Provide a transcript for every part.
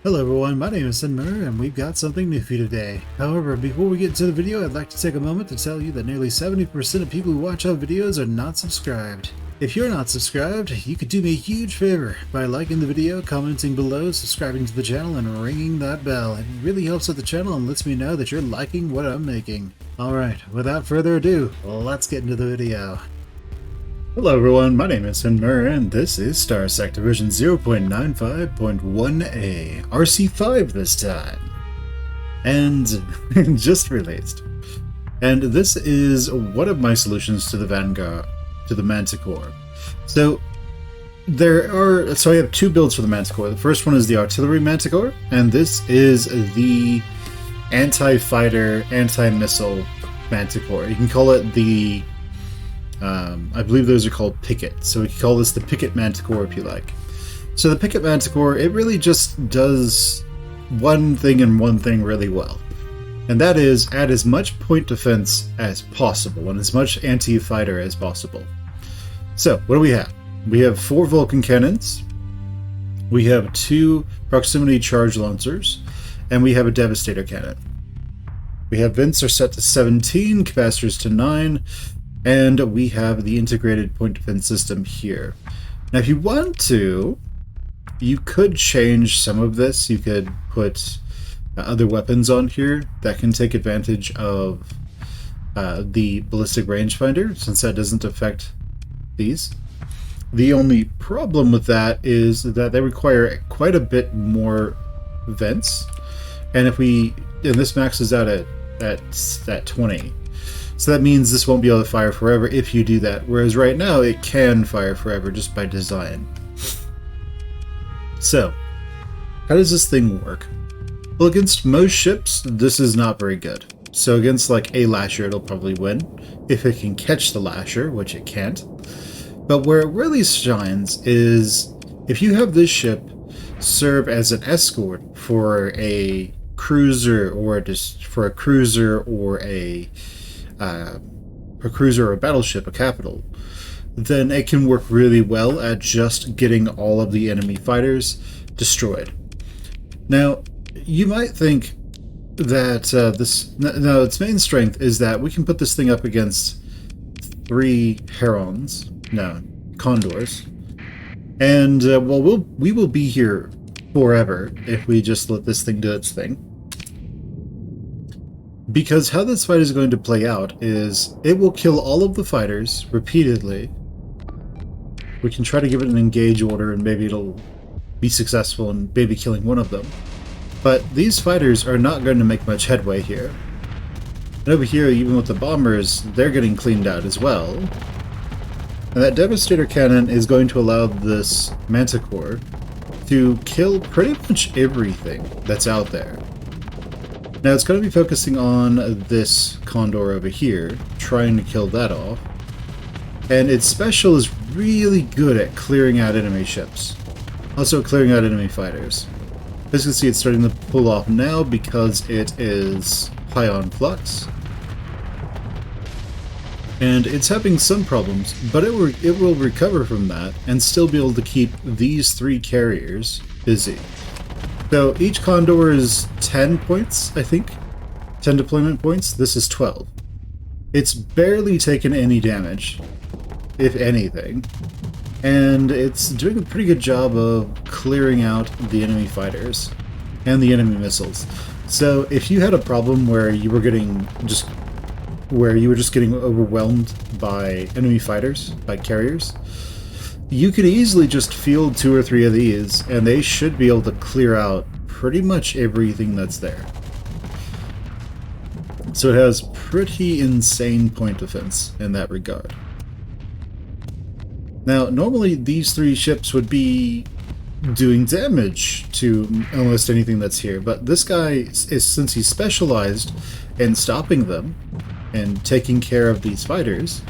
Hello everyone, my name is Muir and we've got something new for you today. However, before we get into the video, I'd like to take a moment to tell you that nearly 70% of people who watch our videos are not subscribed. If you're not subscribed, you could do me a huge favor by liking the video, commenting below, subscribing to the channel, and ringing that bell. It really helps with the channel and lets me know that you're liking what I'm making. Alright, without further ado, let's get into the video. Hello everyone, my name is Muir and this is Starsector version 0.95.1a, RC5 this time, and just released. And this is one of my solutions to the Manticore. So I have two builds for the Manticore. The first one is the artillery Manticore, and this is the anti-fighter, anti-missile Manticore. You can call it the I believe those are called Picket, so we can call this the Picket Manticore if you like. So the Picket Manticore, it really just does one thing and one thing really well, and that is add as much point defense as possible and as much anti-fighter as possible. So what do we have? We have 4 Vulcan cannons, we have 2 proximity charge lancers, and we have a Devastator cannon. We have vents are set to 17, capacitors to 9, and we have the integrated point defense system here. Now if you want to, you could change some of this. You could put other weapons on here that can take advantage of the ballistic rangefinder, since that doesn't affect these. The only problem with that is that they require quite a bit more vents, and this maxes out at 20. So that means this won't be able to fire forever if you do that, whereas right now it can fire forever just by design. So, how does this thing work? Well, against most ships, this is not very good. So against like a Lasher, it'll probably win, if it can catch the Lasher, which it can't. But where it really shines is if you have this ship serve as an escort for a cruiser or a battleship, a capital, then it can work really well at just getting all of the enemy fighters destroyed. Now, you might think that its main strength is that we can put this thing up against 3 Condors, and we will be here forever if we just let this thing do its thing. Because how this fight is going to play out is it will kill all of the fighters repeatedly. We can try to give it an engage order and maybe it'll be successful in maybe killing one of them. But these fighters are not going to make much headway here. And over here, even with the bombers, they're getting cleaned out as well. And that Devastator cannon is going to allow this Manticore to kill pretty much everything that's out there. Now it's going to be focusing on this Condor over here, trying to kill that off. And its special is really good at clearing out enemy ships. Also clearing out enemy fighters. As you can see, it's starting to pull off now because it is high on flux. And it's having some problems, but it will recover from that and still be able to keep these 3 carriers busy. So each Condor is 10 points, I think. 10 deployment points. This is 12. It's barely taken any damage, if anything. And it's doing a pretty good job of clearing out the enemy fighters and the enemy missiles. So if you had a problem where you were just getting overwhelmed by enemy fighters, by carriers, you could easily just field 2 or 3 of these, and they should be able to clear out pretty much everything that's there. So it has pretty insane point defense in that regard. Now, normally these 3 ships would be doing damage to almost anything that's here, but this guy, since he's specialized in stopping them and taking care of these fighters,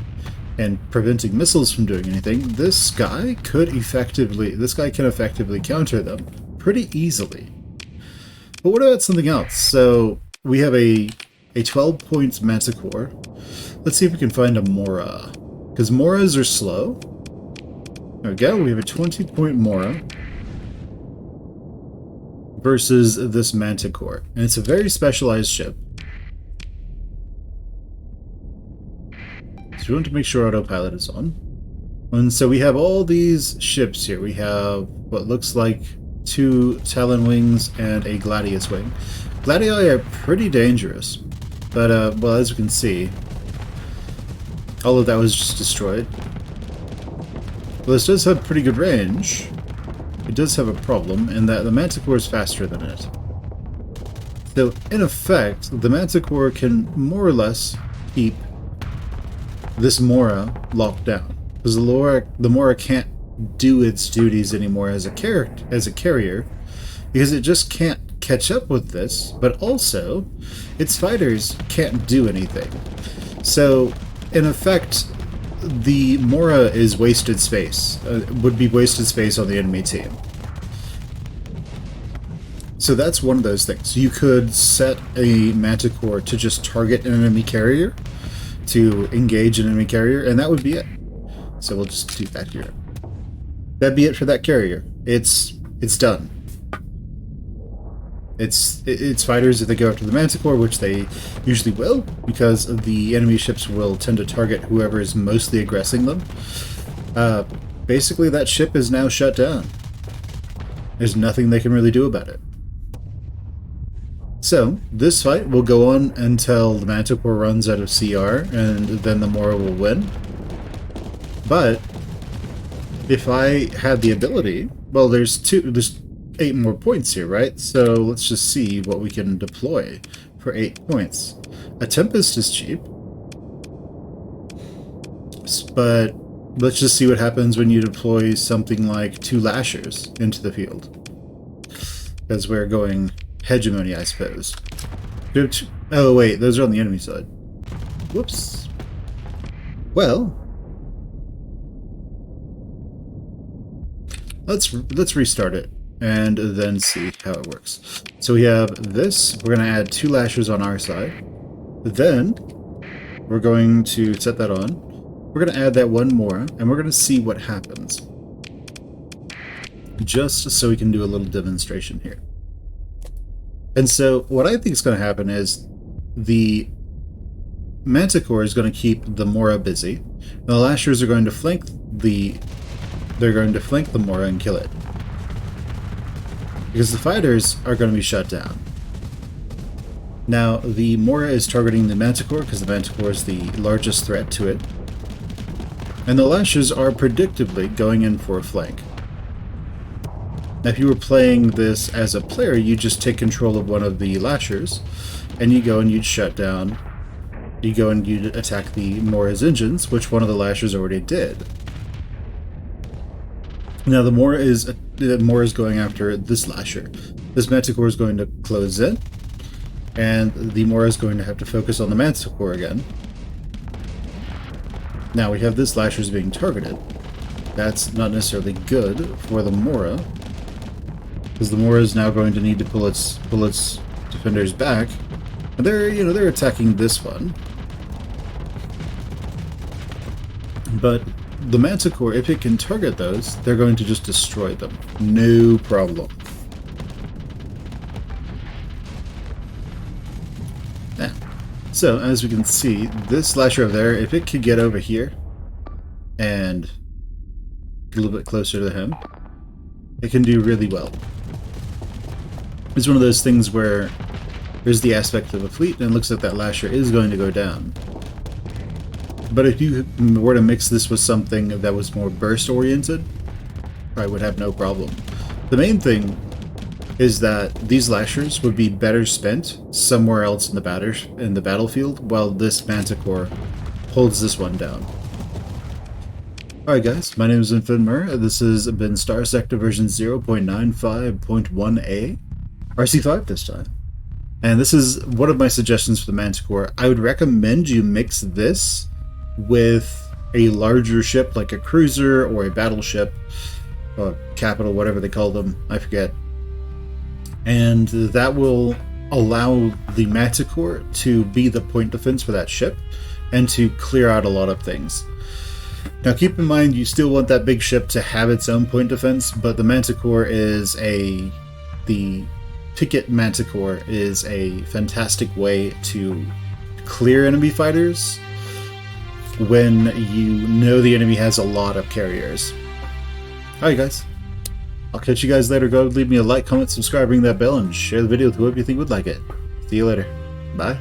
and preventing missiles from doing anything, this guy can effectively counter them pretty easily. But what about something else? So we have a 12 points Manticore. Let's see if we can find a Mora, because Moras are slow. There we go, we have a 20-point Mora. versus this Manticore. And it's a very specialized ship. So we want to make sure autopilot is on. And so we have all these ships here. We have what looks like 2 Talon wings and a Gladius wing. Gladii are pretty dangerous, but well, as you can see, all of that was just destroyed. Well, this does have pretty good range. It does have a problem in that the Manticore is faster than it. So, in effect, the Manticore can more or less keep this Mora locked down. Because the Mora can't do its duties anymore as a carrier, because it just can't catch up with this, but also its fighters can't do anything. So, in effect, the Mora is wasted space, would be wasted space on the enemy team. So that's one of those things. You could set a Manticore to just target an enemy carrier, to engage an enemy carrier, and that would be it. So we'll just do that here. That'd be it for that carrier. It's done. Its fighters, if they go after the Manticore, which they usually will, because the enemy ships will tend to target whoever is mostly aggressing them, basically that ship is now shut down. There's nothing they can really do about it. So, this fight will go on until the Manticore runs out of CR, and then the Mora will win. But, if I had the ability, well, there's 8 more points here, right? So let's just see what we can deploy for 8 points. A Tempest is cheap, but let's just see what happens when you deploy something like 2 Lashers into the field. Because we're going hegemony, I suppose. Oh wait, those are on the enemy side. Whoops. Well, let's restart it and then see how it works. So we have this. We're going to add 2 Lashers on our side. Then we're going to set that on. We're going to add that 1 more, and we're going to see what happens. Just so we can do a little demonstration here. And so what I think is going to happen is the Manticore is going to keep the Mora busy. And the Lashers are going to flank the Mora and kill it. Because the fighters are going to be shut down. Now, the Mora is targeting the Manticore because the Manticore is the largest threat to it. And the Lashers are predictably going in for a flank. Now, if you were playing this as a player, you just take control of one of the Lashers, and you go and you'd shut down. You go and you'd attack the Mora's engines, which one of the Lashers already did. Now, the Mora is going after this Lasher. This Manticore is going to close in, and the Mora is going to have to focus on the Manticore again. Now, we have this Lasher being targeted. That's not necessarily good for the Mora, because the Mora is now going to need to pull its defenders back. And they're attacking this one. But the Manticore, if it can target those, they're going to just destroy them. No problem. Now, so as we can see, this Lasher over there, if it could get over here and a little bit closer to him, it can do really well. It's one of those things where there's the aspect of a fleet, and it looks like that Lasher is going to go down. But if you were to mix this with something that was more burst-oriented, I would have no problem. The main thing is that these Lashers would be better spent somewhere else in the battlefield, while this Manticore holds this one down. Alright guys, my name is Muir. This has been Starsector version 0.95.1a. RC5 this time. And this is one of my suggestions for the Manticore. I would recommend you mix this with a larger ship like a cruiser or a battleship, or capital, whatever they call them, I forget. And that will allow the Manticore to be the point defense for that ship and to clear out a lot of things. Now keep in mind, you still want that big ship to have its own point defense, but the Manticore is the Picket Manticore is a fantastic way to clear enemy fighters when you know the enemy has a lot of carriers. Alright guys, I'll catch you guys later. Go leave me a like, comment, subscribe, ring that bell, and share the video with whoever you think would like it. See you later. Bye.